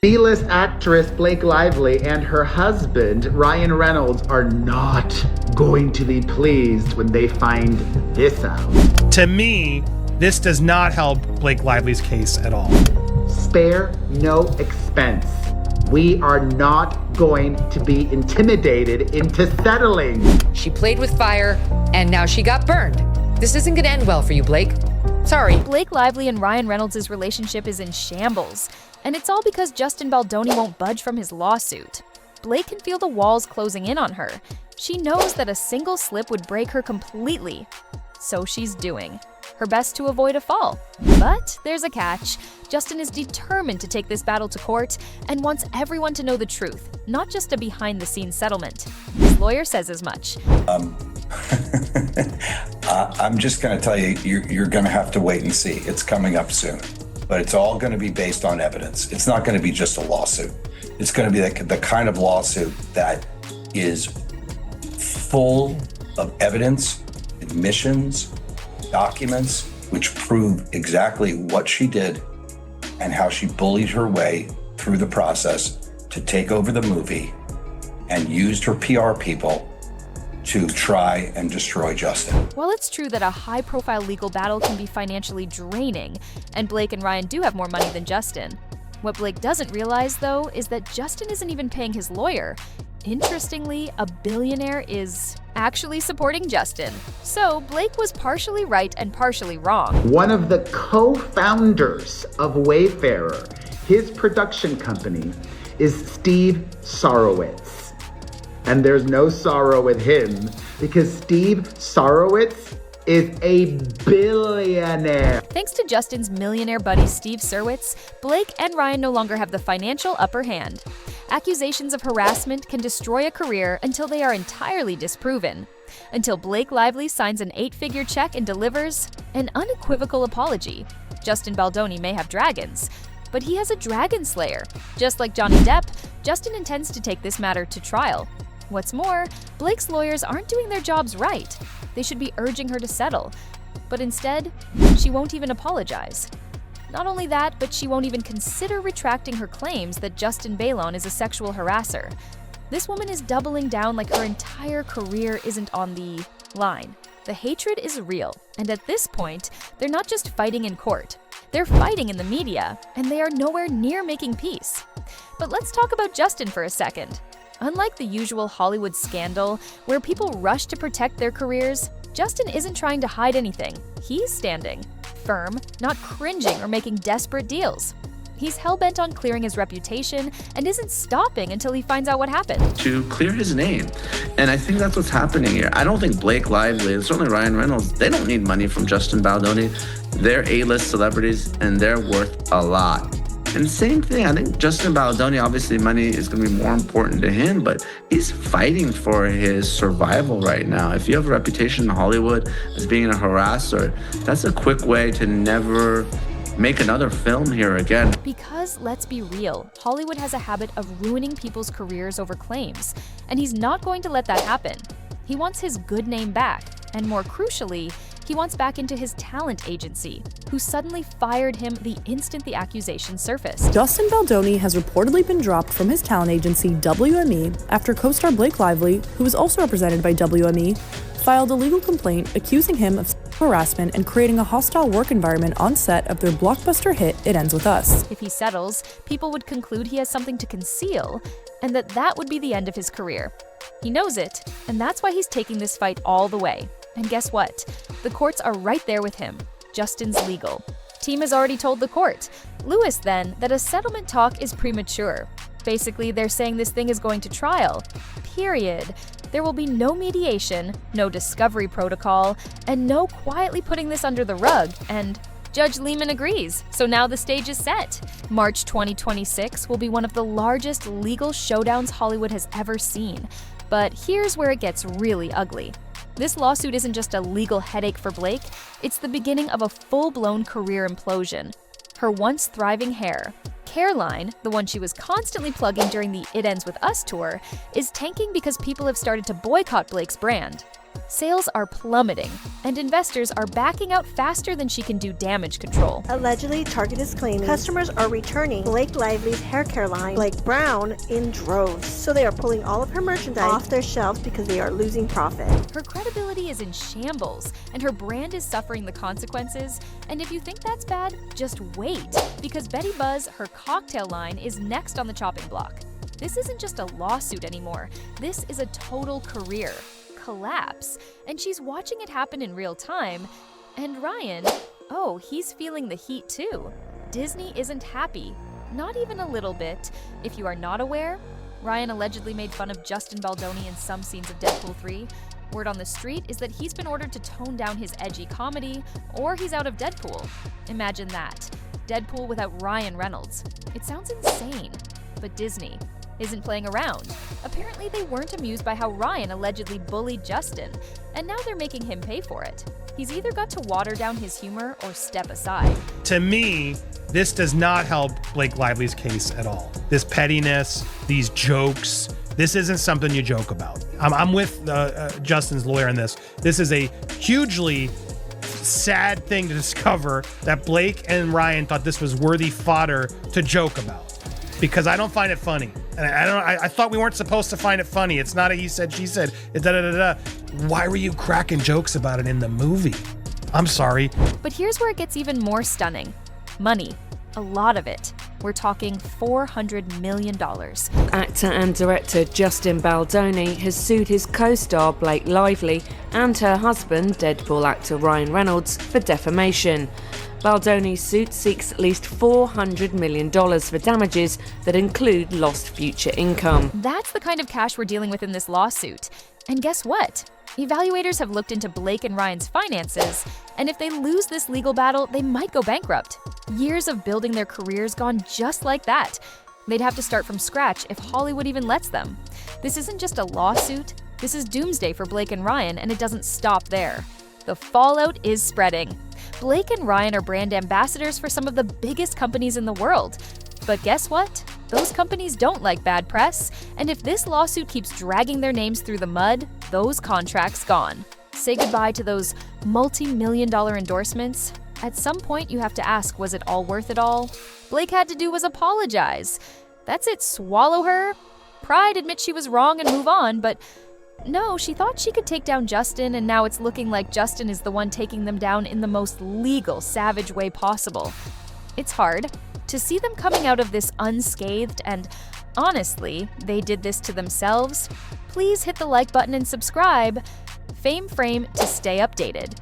B-list actress Blake Lively and her husband Ryan Reynolds are not going to be pleased when they find this out. To me, this does not help Blake Lively's case at all. Spare no expense. We are not going to be intimidated into settling. She played with fire, and now she got burned. This isn't gonna end well for you, Blake. Sorry. Blake Lively and Ryan Reynolds' relationship is in shambles, and it's all because Justin Baldoni won't budge from his lawsuit. Blake can feel the walls closing in on her. She knows that a single slip would break her completely. So she's doing her best to avoid a fall. But there's a catch. Justin is determined to take this battle to court and wants everyone to know the truth, not just a behind-the-scenes settlement. His lawyer says as much. I'm just going to tell you, you're going to have to wait and see. It's coming up soon. But it's all going to be based on evidence. It's not going to be just a lawsuit. It's going to be the kind of lawsuit that is full of evidence, admissions, documents, which prove exactly what she did and how she bullied her way through the process to take over the movie and used her PR people to try and destroy Justin. While it's true that a high-profile legal battle can be financially draining, and Blake and Ryan do have more money than Justin, what Blake doesn't realize, though, is that Justin isn't even paying his lawyer. Interestingly, a billionaire is actually supporting Justin. So Blake was partially right and partially wrong. One of the co-founders of Wayfarer, his production company, is Steve Sarowitz. And there's no sorrow with him because Steve Sarowitz is a billionaire. Thanks to Justin's millionaire buddy Steve Sarowitz, Blake and Ryan no longer have the financial upper hand. Accusations of harassment can destroy a career until they are entirely disproven. Until Blake Lively signs an 8-figure check and delivers an unequivocal apology. Justin Baldoni may have dragons, but he has a dragon slayer. Just like Johnny Depp, Justin intends to take this matter to trial. What's more, Blake's lawyers aren't doing their jobs right. They should be urging her to settle. But instead, she won't even apologize. Not only that, but she won't even consider retracting her claims that Justin Baldoni is a sexual harasser. This woman is doubling down like her entire career isn't on the line. The hatred is real, and at this point, they're not just fighting in court. They're fighting in the media, and they are nowhere near making peace. But let's talk about Justin for a second. Unlike the usual Hollywood scandal, where people rush to protect their careers, Justin isn't trying to hide anything. He's standing firm, not cringing or making desperate deals. He's hell-bent on clearing his reputation and isn't stopping until he finds out what happened. To clear his name. And I think that's what's happening here. I don't think Blake Lively, and certainly Ryan Reynolds, they don't need money from Justin Baldoni. They're A-list celebrities, and they're worth a lot. And same thing, I think Justin Baldoni, obviously money is going to be more important to him, but he's fighting for his survival right now. If you have a reputation in Hollywood as being a harasser, that's a quick way to never make another film here again. Because let's be real, Hollywood has a habit of ruining people's careers over claims, and he's not going to let that happen. He wants his good name back, and more crucially, he wants back into his talent agency, who suddenly fired him the instant the accusation surfaced. Justin Baldoni has reportedly been dropped from his talent agency WME after co-star Blake Lively, who is also represented by WME, filed a legal complaint accusing him of harassment and creating a hostile work environment on set of their blockbuster hit It Ends With Us. If he settles, people would conclude he has something to conceal, and that would be the end of his career. He knows it, and that's why he's taking this fight all the way. And guess what? The courts are right there with him. Justin's legal team has already told the court, Lewis then, that a settlement talk is premature. Basically, they're saying this thing is going to trial. Period. There will be no mediation, no discovery protocol, and no quietly putting this under the rug, and Judge Lehman agrees, so now the stage is set. March 2026 will be one of the largest legal showdowns Hollywood has ever seen. But here's where it gets really ugly. This lawsuit isn't just a legal headache for Blake, it's the beginning of a full-blown career implosion. Her once thriving hair, Careline, the one she was constantly plugging during the It Ends With Us tour, is tanking because people have started to boycott Blake's brand. Sales are plummeting, and investors are backing out faster than she can do damage control. Allegedly, Target is claiming customers are returning Blake Lively's hair care line, Blake Brown, in droves. So they are pulling all of her merchandise off their shelves because they are losing profit. Her credibility is in shambles, and her brand is suffering the consequences. And if you think that's bad, just wait, because Betty Buzz, her cocktail line, is next on the chopping block. This isn't just a lawsuit anymore. This is a total career collapse, and she's watching it happen in real time. And Ryan, oh, he's feeling the heat too. Disney isn't happy, not even a little bit. If you are not aware, Ryan allegedly made fun of Justin Baldoni in some scenes of Deadpool 3. Word on the street is that he's been ordered to tone down his edgy comedy, or he's out of Deadpool. Imagine that. Deadpool without Ryan Reynolds. It sounds insane, but Disney isn't playing around. Apparently, they weren't amused by how Ryan allegedly bullied Justin, and now they're making him pay for it. He's either got to water down his humor or step aside. To me, this does not help Blake Lively's case at all. This pettiness, these jokes, this isn't something you joke about. I'm with Justin's lawyer on this. This is a hugely sad thing to discover that Blake and Ryan thought this was worthy fodder to joke about, because I don't find it funny. And I thought we weren't supposed to find it funny. It's not a he said, she said. Why were you cracking jokes about it in the movie? I'm sorry. But here's where it gets even more stunning. Money. A lot of it. We're talking $400 million. Actor and director Justin Baldoni has sued his co-star Blake Lively and her husband, Deadpool actor Ryan Reynolds, for defamation. Baldoni's suit seeks at least $400 million for damages that include lost future income. That's the kind of cash we're dealing with in this lawsuit. And guess what? Evaluators have looked into Blake and Ryan's finances, and if they lose this legal battle, they might go bankrupt. Years of building their careers gone just like that. They'd have to start from scratch if Hollywood even lets them. This isn't just a lawsuit, this is doomsday for Blake and Ryan, and it doesn't stop there. The fallout is spreading. Blake and Ryan are brand ambassadors for some of the biggest companies in the world. But guess what? Those companies don't like bad press, and if this lawsuit keeps dragging their names through the mud, those contracts gone. Say goodbye to those multi-million-dollar endorsements. At some point, you have to ask, was it all worth it all? Blake had to do was apologize. That's it, swallow her. Pride admits she was wrong and move on, but no, she thought she could take down Justin, and now it's looking like Justin is the one taking them down in the most legal, savage way possible. It's hard to see them coming out of this unscathed, and honestly, they did this to themselves. Please hit the like button and subscribe. Fame Frame to stay updated.